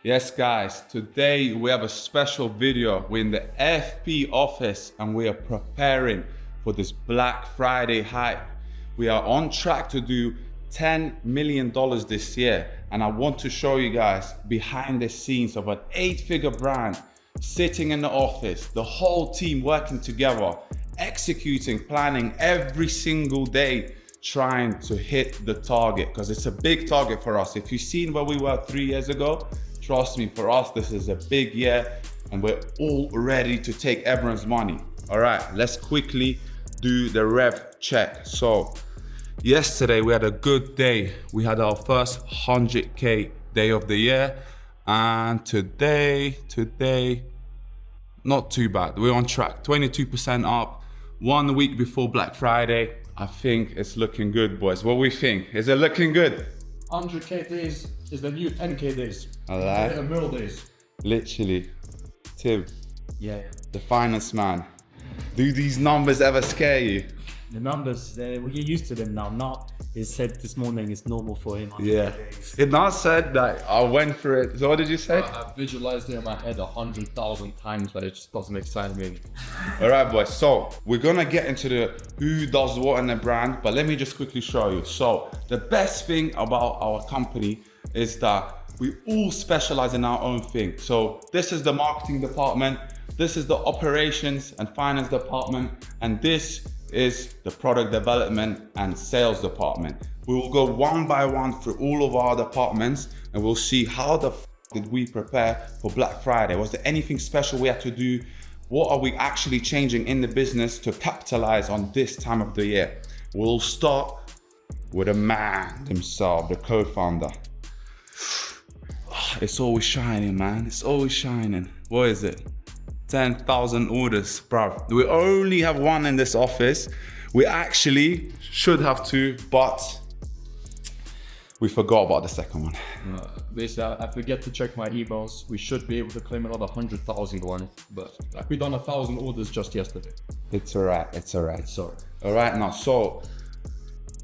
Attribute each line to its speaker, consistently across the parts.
Speaker 1: Yes guys, today we have a special video. We're in the FP office and we are preparing for this Black Friday hype. We are on track to do $10 million this year, and I want to show you guys behind the scenes of an 8-figure brand sitting in the office, the whole team working together, executing, planning every single day, trying to hit the target, because it's a big target for us. If you've seen where we were 3 years ago, trust me, for us, this is a big year and we're all ready to take everyone's money. All right, let's quickly do the rev check. So yesterday we had a good day. We had our first 100K day of the year. And today, not too bad. We're on track, 22% up. 1 week before Black Friday. I think it's looking good, boys. What we think? Is it looking good?
Speaker 2: 100K days is the new 10K days.
Speaker 1: I like.
Speaker 2: A mil days.
Speaker 1: Literally. Tim,
Speaker 2: Yeah.
Speaker 1: the finance man. Do these numbers ever scare you?
Speaker 3: The numbers, we're used to them now. Now, he said this morning it's normal for him.
Speaker 1: Yeah. It now said that I went through it. So what did you say?
Speaker 2: I've visualized it in my head 100,000 times, but it just doesn't excite me.
Speaker 1: All right, boys. So we're gonna get into the who does what in the brand, but let me just quickly show you. So the best thing about our company is that we all specialize in our own thing. So this is the marketing department, this is the operations and finance department, and this is the product development and sales department. We will go one by one through all of our departments and we'll see how the did we prepare for Black Friday. Was there anything special we had to do? What are we actually changing in the business to capitalize on this time of the year? We'll start with a man himself, the co-founder. It's always shining, man. It's always shining. What is it? 10,000 orders, bruv. We only have one in this office. We actually should have two, but we forgot about the second one.
Speaker 2: Basically, I forget to check my emails. We should be able to claim another 100,000 one, but we done 1,000 orders just yesterday.
Speaker 1: It's all right, it's all right.
Speaker 2: Sorry.
Speaker 1: All right, now, so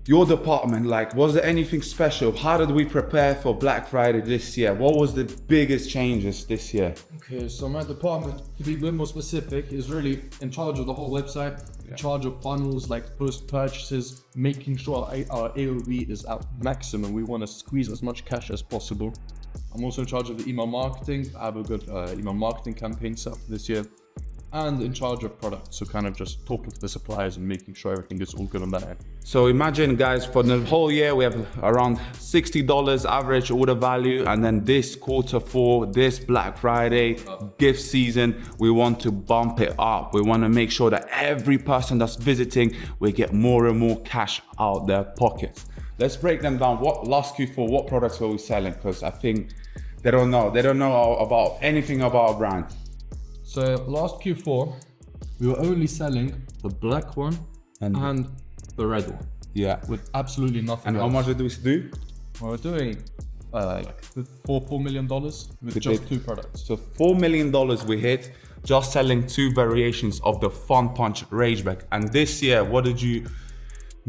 Speaker 1: your department, like, was there anything special? How did we prepare for Black Friday this year? What was the biggest changes this year?
Speaker 2: Okay, so my department, to be a bit more specific, is really in charge of the whole website, in charge of funnels like post purchases, making sure our AOV is at maximum. We want to squeeze as much cash as possible. I'm also in charge of the email marketing. I have a good email marketing campaign set up this year, and in charge of product. So kind of just talking to the suppliers and making sure everything is all good on that end.
Speaker 1: So imagine, guys, for the whole year, we have around $60 average order value. And then this quarter four, this Black Friday gift season, we want to bump it up. We want to make sure that every person that's visiting, we get more and more cash out their pockets. Let's break them down. What last Q4, what products were we selling? Because I think they don't know. They don't know about anything about our brand.
Speaker 2: So last Q4, we were only selling the black one and the red one.
Speaker 1: Yeah.
Speaker 2: With absolutely nothing
Speaker 1: And
Speaker 2: else.
Speaker 1: how much did we do?
Speaker 2: We're doing like $4 million with just two products.
Speaker 1: So $4 million we hit just selling two variations of the FUNPUNCH Rageback. And this year, what did you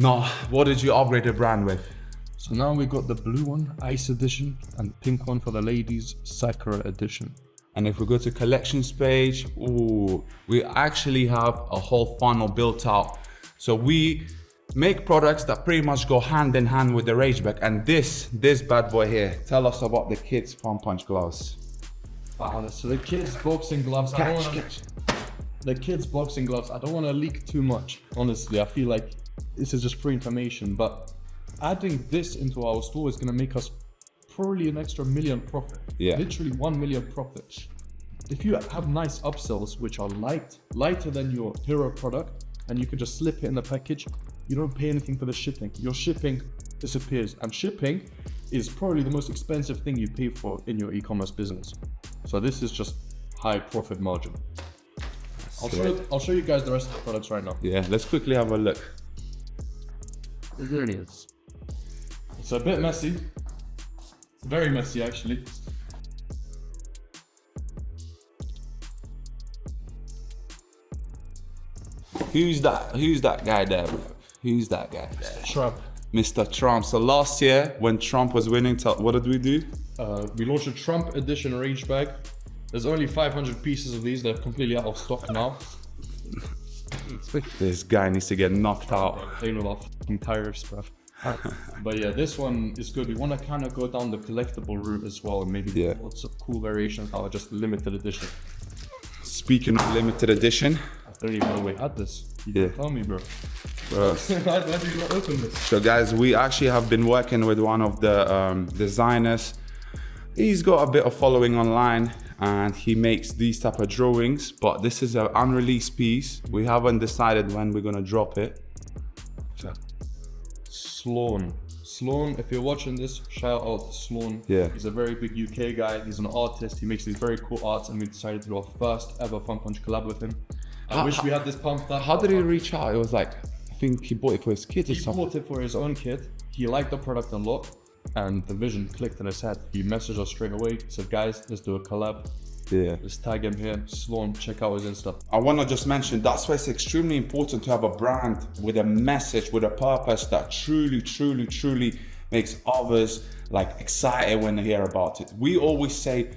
Speaker 1: upgrade the brand with?
Speaker 2: So now we got the blue one, Ice Edition, and the pink one for the ladies, Sakura Edition.
Speaker 1: And if we go to collections page, ooh, we actually have a whole funnel built out. So we make products that pretty much go hand in hand with the Rageback. And this bad boy here, tell us about the kids FUNPUNCH gloves.
Speaker 2: So the kids boxing gloves, the kids boxing gloves, I don't want to leak too much. Honestly, I feel like this is just free information, but adding this into our store is going to make us probably an extra $1 million profit.
Speaker 1: Yeah.
Speaker 2: Literally 1 million profit. If you have nice upsells which are lighter than your hero product, and you can just slip it in the package, you don't pay anything for the shipping. Your shipping disappears, and shipping is probably the most expensive thing you pay for in your e-commerce business. So this is just high profit margin. I'll show you guys the rest of the products right now.
Speaker 1: Yeah, let's quickly have a look.
Speaker 2: There it is. It's a bit messy. It's very messy actually.
Speaker 1: Who's that guy there, bro? Who's that guy there?
Speaker 2: Trump.
Speaker 1: Mr. Trump. So last year, when Trump was winning, what did we do?
Speaker 2: We launched a Trump edition range bag. There's only 500 pieces of these. They're completely out of stock now.
Speaker 1: This guy needs to get knocked out.
Speaker 2: Playing with our fucking tires, bruv. But yeah, this one is good. We want to kind of go down the collectible route as well, and maybe lots of cool variations that are just limited edition.
Speaker 1: Speaking of limited edition,
Speaker 2: I don't even know we had this. You didn't tell me, bro.
Speaker 1: bro.
Speaker 2: Why did you not open this?
Speaker 1: So guys, we actually have been working with one of the designers. He's got a bit of following online and he makes these type of drawings, but this is an unreleased piece. We haven't decided when we're gonna drop it. So.
Speaker 2: Sloan, if you're watching this, shout out to Sloan.
Speaker 1: Yeah.
Speaker 2: He's a very big UK guy. He's an artist. He makes these very cool arts, and we decided to do our first ever FUNPUNCH collab with him. I wish we had this pumped up.
Speaker 1: How did he reach out? It was like, I think he bought it for his kids or
Speaker 2: He
Speaker 1: something.
Speaker 2: bought it for his own kid. He liked the product a lot, and the vision clicked in his head. He messaged us straight away. He said, guys, let's do a collab.
Speaker 1: Yeah.
Speaker 2: Let's tag him here. Sloan, check out his Insta.
Speaker 1: I want to just mention that's why it's extremely important to have a brand with a message, with a purpose that truly makes others like excited when they hear about it. We always say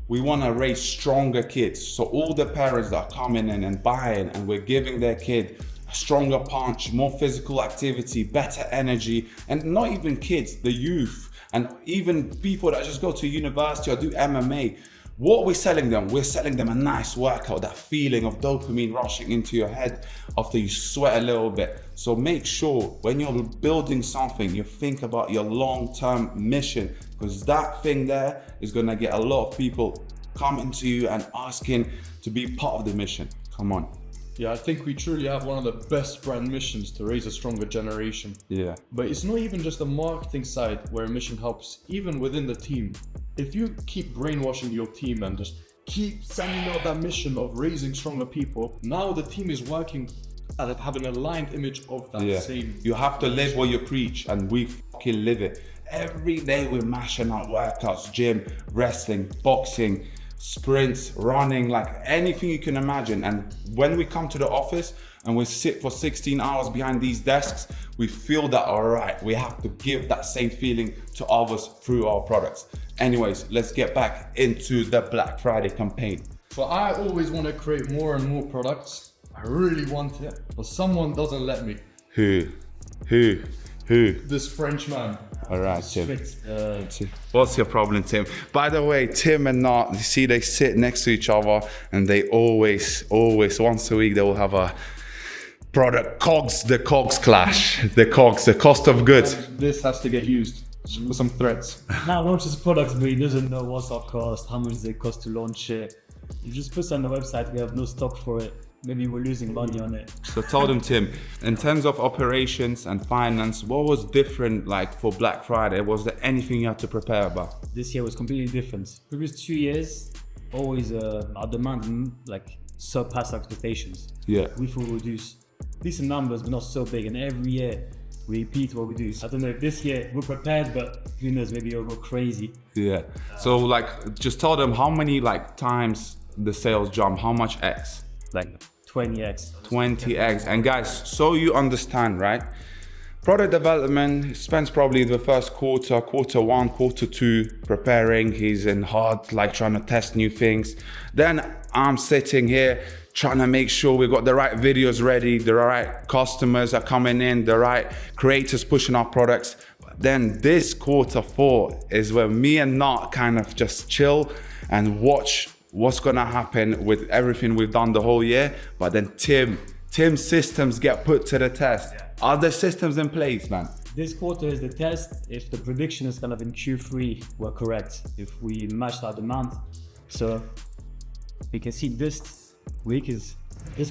Speaker 1: we want to raise stronger kids. So all the parents that are coming in and buying, and we're giving their kid a stronger punch, more physical activity, better energy, and not even kids, the youth, and even people that just go to university or do MMA. What we're selling them, we're selling them a nice workout, that feeling of dopamine rushing into your head after you sweat a little bit. So make sure when you're building something, you think about your long-term mission, because that thing there is gonna get a lot of people coming to you and asking to be part of the mission. Come on.
Speaker 2: Yeah, I think we truly have one of the best brand missions to raise a stronger generation.
Speaker 1: Yeah.
Speaker 2: But it's not even just the marketing side where a mission helps, even within the team. If you keep brainwashing your team and just keep sending out that mission of raising stronger people, now the team is working at having an aligned image of that same.
Speaker 1: You have to live what you preach, and we fucking live it. Every day we're mashing out workouts, gym, wrestling, boxing, sprints, running, like anything you can imagine. And when we come to the office and we sit for 16 hours behind these desks, we feel that, all right, we have to give that same feeling to others through our products. Anyways, let's get back into the Black Friday campaign.
Speaker 2: So I always want to create more and more products. I really want it, but someone doesn't let me.
Speaker 1: Who?
Speaker 2: This French man.
Speaker 1: All right, Tim.
Speaker 3: Strict.
Speaker 1: What's your problem, Tim? By the way, Tim and Nat, you see, they sit next to each other, and they always, once a week, they will have a product the cogs clash, the cost of goods.
Speaker 2: This has to get used with some threats.
Speaker 3: Now launches products, but he doesn't know what's our cost, how much does it cost to launch it. You just put it on the website, we have no stock for it. Maybe we're losing money on it.
Speaker 1: So tell them, Tim, in terms of operations and finance, what was different like for Black Friday? Was there anything you had to prepare about?
Speaker 3: This year was completely different. Previous 2 years, always our demand like surpassed expectations.
Speaker 1: Yeah.
Speaker 3: We will reduce decent numbers, but not so big. And every year we repeat what we do. I don't know if this year we're prepared, but who knows, maybe it'll go crazy.
Speaker 1: Yeah. So like, just tell them how many like times the sales jump, how much X?
Speaker 3: Like 20x.
Speaker 1: 20x. And guys, so you understand, right? Product development spends probably the first quarter one, quarter two preparing. He's in hard, like trying to test new things. Then I'm sitting here trying to make sure we've got the right videos ready, the right customers are coming in, the right creators pushing our products. But then this quarter four is where me and Nat kind of just chill and watch what's gonna happen with everything we've done the whole year. But then Tim's systems get put to the test. Are the systems in place, man?
Speaker 3: This quarter is the test. If the prediction is kind of in Q3 were correct, if we matched our demand. So we can see this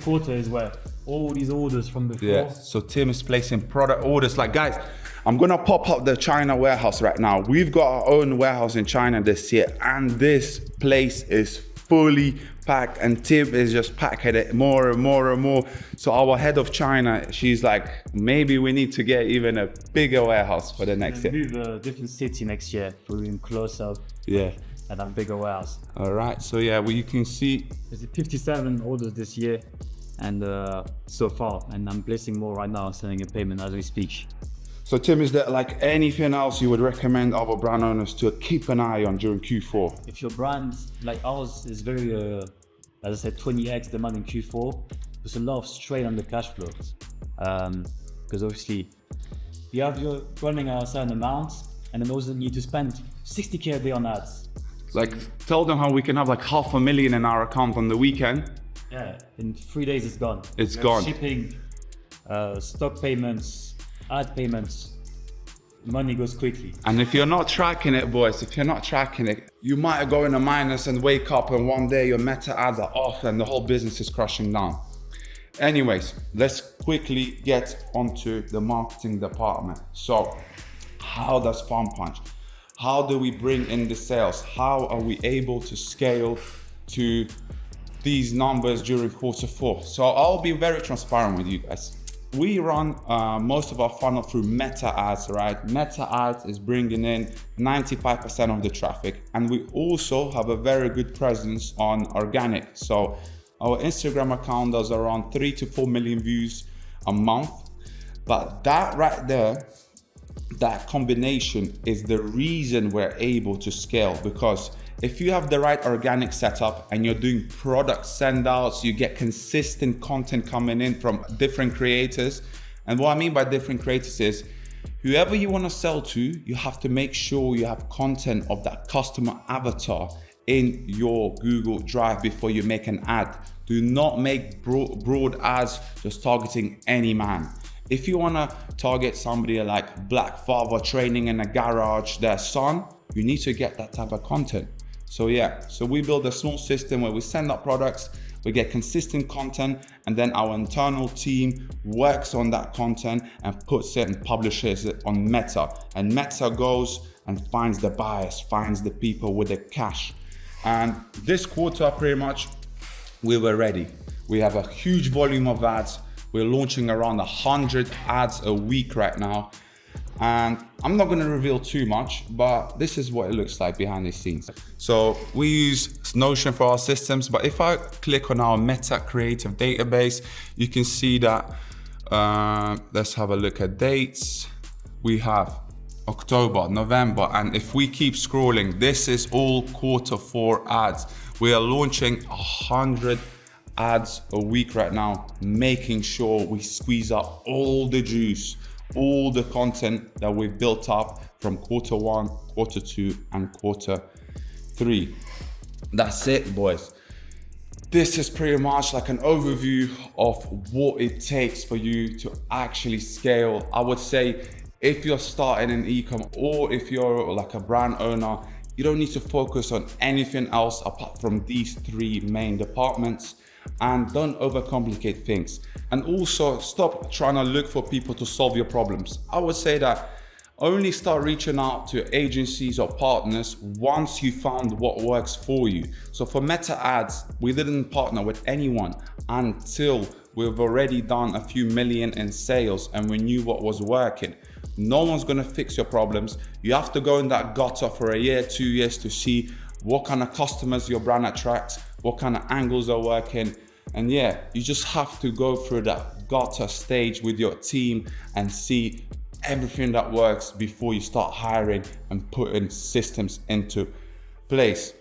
Speaker 3: quarter is where all these orders from before.
Speaker 1: Yeah, so Tim is placing product orders. Like guys, I'm gonna pop up the China warehouse right now. We've got our own warehouse in China this year, and this place is fully packed, and Tim is just packing it more and more and more. So our head of China, she's like, maybe we need to get even a bigger warehouse for the next year.
Speaker 3: Move a different city next year, moving closer.
Speaker 1: Yeah.
Speaker 3: And a bigger warehouse.
Speaker 1: All right, so yeah, well, you can see.
Speaker 3: There's 57 orders this year, and so far, and I'm placing more right now, sending a payment as we speak.
Speaker 1: So Tim, is there like anything else you would recommend other brand owners to keep an eye on during Q4?
Speaker 3: If your brand like ours is very, as I said, 20x demand in Q4, there's a lot of strain on the cash flow. Because obviously you're running a certain amount and then also need to spend 60K a day on ads.
Speaker 1: Like tell them how we can have like $500,000 in our account on the weekend.
Speaker 3: Yeah, in 3 days it's gone.
Speaker 1: It's gone.
Speaker 3: Shipping, stock payments, ad payments, money goes quickly.
Speaker 1: And if you're not tracking it, boys, you might go in a minus and wake up and one day your meta ads are off and the whole business is crashing down. Anyways, let's quickly get onto the marketing department. So how does FUNPUNCH? How do we bring in the sales? How are we able to scale to these numbers during Q4? So I'll be very transparent with you guys. We run most of our funnel through meta ads, right? Meta ads is bringing in 95% of the traffic. And we also have a very good presence on organic. So our Instagram account does around 3 to 4 million views a month. But that right there, that combination is the reason we're able to scale, because if you have the right organic setup and you're doing product send outs, you get consistent content coming in from different creators. And what I mean by different creators is whoever you want to sell to, you have to make sure you have content of that customer avatar in your Google Drive before you make an ad. Do not make broad ads just targeting any man. If you want to target somebody like black father training in a garage, their son, you need to get that type of content. So yeah, so we build a small system where we send out products, we get consistent content, and then our internal team works on that content and puts it and publishes it on Meta. And Meta goes and finds the buyers, finds the people with the cash. And this quarter, pretty much, we were ready. We have a huge volume of ads. We're launching around 100 ads a week right now. And I'm not going to reveal too much, but this is what it looks like behind the scenes. So we use Notion for our systems, but if I click on our Meta Creative Database, you can see that, let's have a look at dates. We have October, November, and if we keep scrolling, this is all Q4 ads. We are launching 100 ads a week right now, making sure we squeeze out all the juice, all the content that we've built up from Q1, Q2, and Q3. That's it, boys. This is pretty much like an overview of what it takes for you to actually scale. I would say if you're starting an e-com or if you're like a brand owner, you don't need to focus on anything else apart from these 3 main departments. And don't overcomplicate things. And also stop trying to look for people to solve your problems. I would say that only start reaching out to agencies or partners once you found what works for you. So for Meta ads, we didn't partner with anyone until we've already done a few million in sales and we knew what was working. No one's gonna fix your problems. You have to go in that gutter for a year, 2 years to see what kind of customers your brand attracts, what kind of angles are working. And yeah, you just have to go through that gutter stage with your team and see everything that works before you start hiring and putting systems into place.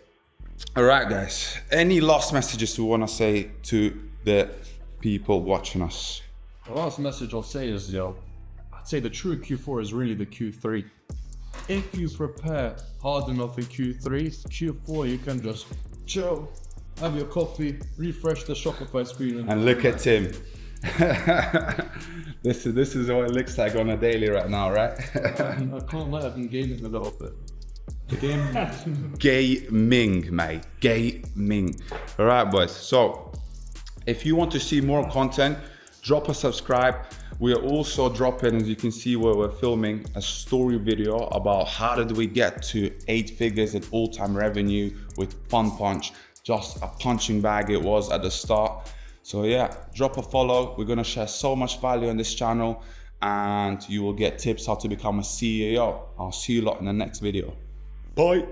Speaker 1: All right, guys, any last messages you want to say to the people watching us?
Speaker 2: The last message I'll say is, I'd say the true Q4 is really the Q3. If you prepare hard enough in Q4 you can just chill, have your coffee, refresh the Shopify screen,
Speaker 1: and look at Tim. This is what it looks like on a daily right now, right?
Speaker 2: I can't lie, I've been gaming a little bit.
Speaker 1: Gaming, mate. Gaming. All right, boys. So if you want to see more content, drop a subscribe. We are also dropping, as you can see where we're filming, a story video about how did we get to 8 figures in all-time revenue with FUNPUNCH. Just a punching bag it was at the start. So yeah, drop a follow. We're gonna share so much value on this channel and you will get tips how to become a CEO. I'll see you lot in the next video. Bye.